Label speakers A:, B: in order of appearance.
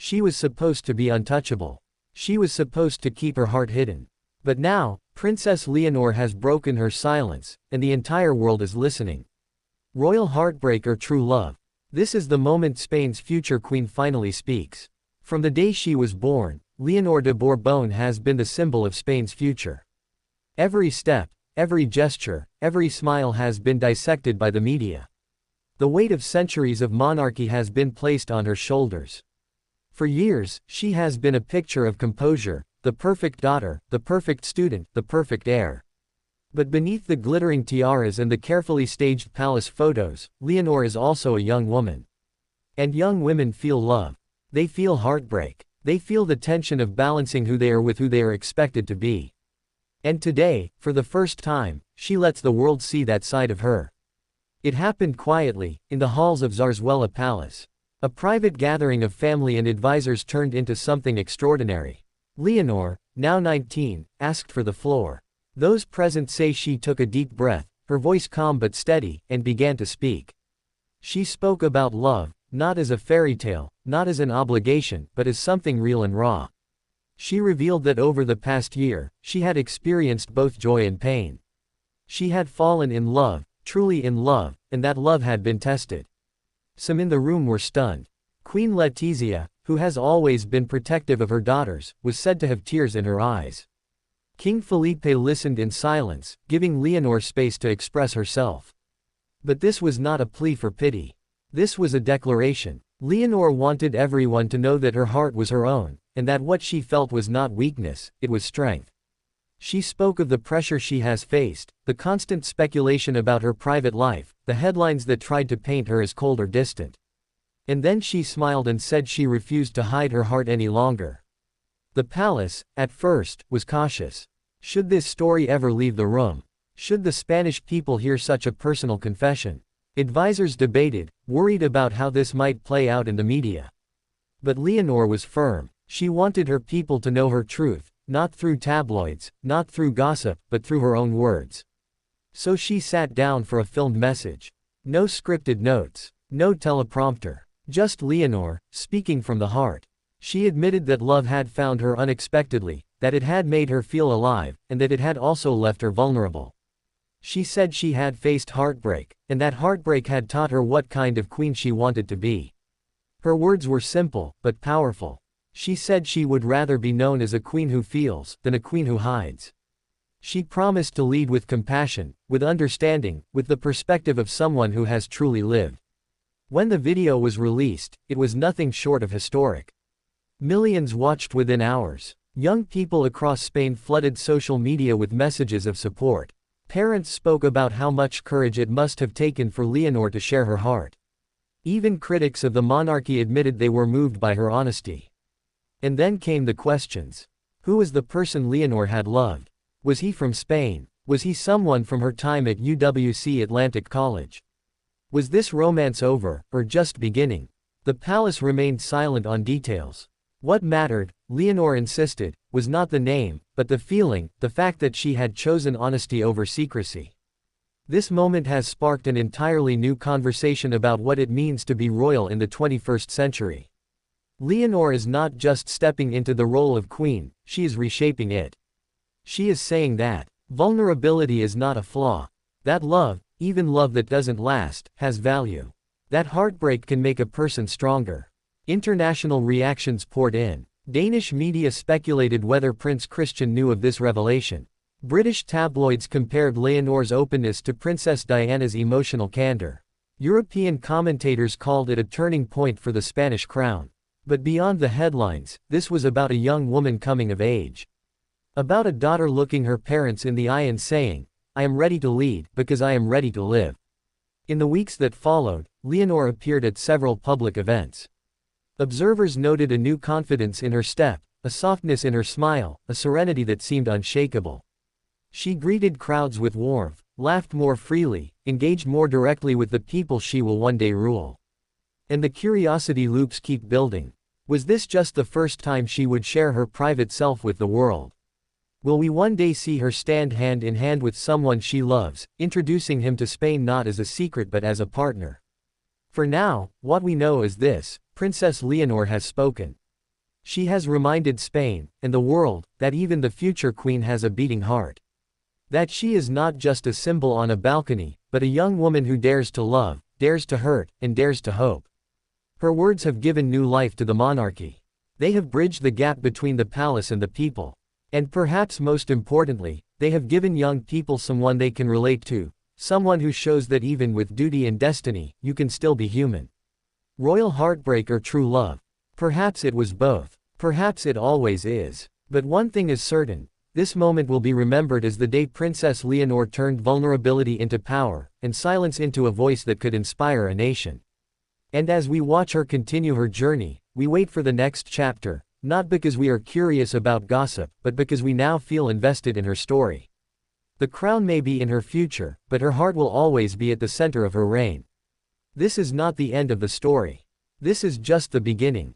A: She was supposed to be untouchable. She was supposed to keep her heart hidden. But now, Princess Leonor has broken her silence, and the entire world is listening. Royal heartbreak or true love? This is the moment Spain's future queen finally speaks. From the day she was born, Leonor de Borbón has been the symbol of Spain's future. Every step, every gesture, every smile has been dissected by the media. The weight of centuries of monarchy has been placed on her shoulders. For years, she has been a picture of composure, the perfect daughter, the perfect student, the perfect heir. But beneath the glittering tiaras and the carefully staged palace photos, Leonor is also a young woman. And young women feel love. They feel heartbreak. They feel the tension of balancing who they are with who they are expected to be. And today, for the first time, she lets the world see that side of her. It happened quietly, in the halls of Zarzuela Palace. A private gathering of family and advisors turned into something extraordinary. Leonor, now 19, asked for the floor. Those present say she took a deep breath, her voice calm but steady, and began to speak. She spoke about love, not as a fairy tale, not as an obligation, but as something real and raw. She revealed that over the past year, she had experienced both joy and pain. She had fallen in love, truly in love, and that love had been tested. Some in the room were stunned. Queen Letizia, who has always been protective of her daughters, was said to have tears in her eyes. King Felipe listened in silence, giving Leonor space to express herself. But this was not a plea for pity. This was a declaration. Leonor wanted everyone to know that her heart was her own, and that what she felt was not weakness, it was strength. She spoke of the pressure she has faced, the constant speculation about her private life, the headlines that tried to paint her as cold or distant. And then she smiled and said she refused to hide her heart any longer. The palace, at first, was cautious. Should this story ever leave the room? Should the Spanish people hear such a personal confession? Advisors debated, worried about how this might play out in the media. But Leonor was firm. She wanted her people to know her truth, not through tabloids, not through gossip, but through her own words. So she sat down for a filmed message. No scripted notes, no teleprompter. Just Leonor, speaking from the heart. She admitted that love had found her unexpectedly, that it had made her feel alive, and that it had also left her vulnerable. She said she had faced heartbreak, and that heartbreak had taught her what kind of queen she wanted to be. Her words were simple, but powerful. She said she would rather be known as a queen who feels, than a queen who hides. She promised to lead with compassion, with understanding, with the perspective of someone who has truly lived. When the video was released, it was nothing short of historic. Millions watched within hours. Young people across Spain flooded social media with messages of support. Parents spoke about how much courage it must have taken for Leonor to share her heart. Even critics of the monarchy admitted they were moved by her honesty. And then came the questions. Who was the person Leonor had loved? Was he from Spain? Was he someone from her time at UWC Atlantic College? Was this romance over, or just beginning? The palace remained silent on details. What mattered, Leonor insisted, was not the name, but the feeling, the fact that she had chosen honesty over secrecy. This moment has sparked an entirely new conversation about what it means to be royal in the 21st century. Leonor is not just stepping into the role of queen, she is reshaping it. She is saying that vulnerability is not a flaw. That love, even love that doesn't last, has value. That heartbreak can make a person stronger. International reactions poured in. Danish media speculated whether Prince Christian knew of this revelation. British tabloids compared Leonor's openness to Princess Diana's emotional candor. European commentators called it a turning point for the Spanish crown. But beyond the headlines, this was about a young woman coming of age. About a daughter looking her parents in the eye and saying, "I am ready to lead, because I am ready to live." In the weeks that followed, Leonor appeared at several public events. Observers noted a new confidence in her step, a softness in her smile, a serenity that seemed unshakable. She greeted crowds with warmth, laughed more freely, engaged more directly with the people she will one day rule. And the curiosity loops keep building. Was this just the first time she would share her private self with the world? Will we one day see her stand hand in hand with someone she loves, introducing him to Spain not as a secret but as a partner? For now, what we know is this: Princess Leonor has spoken. She has reminded Spain, and the world, that even the future queen has a beating heart. That she is not just a symbol on a balcony, but a young woman who dares to love, dares to hurt, and dares to hope. Her words have given new life to the monarchy. They have bridged the gap between the palace and the people. And perhaps most importantly, they have given young people someone they can relate to, someone who shows that even with duty and destiny, you can still be human. Royal heartbreak or true love? Perhaps it was both. Perhaps it always is. But one thing is certain, this moment will be remembered as the day Princess Leonor turned vulnerability into power, and silence into a voice that could inspire a nation. And as we watch her continue her journey, we wait for the next chapter, not because we are curious about gossip, but because we now feel invested in her story. The crown may be in her future, but her heart will always be at the center of her reign. This is not the end of the story. This is just the beginning.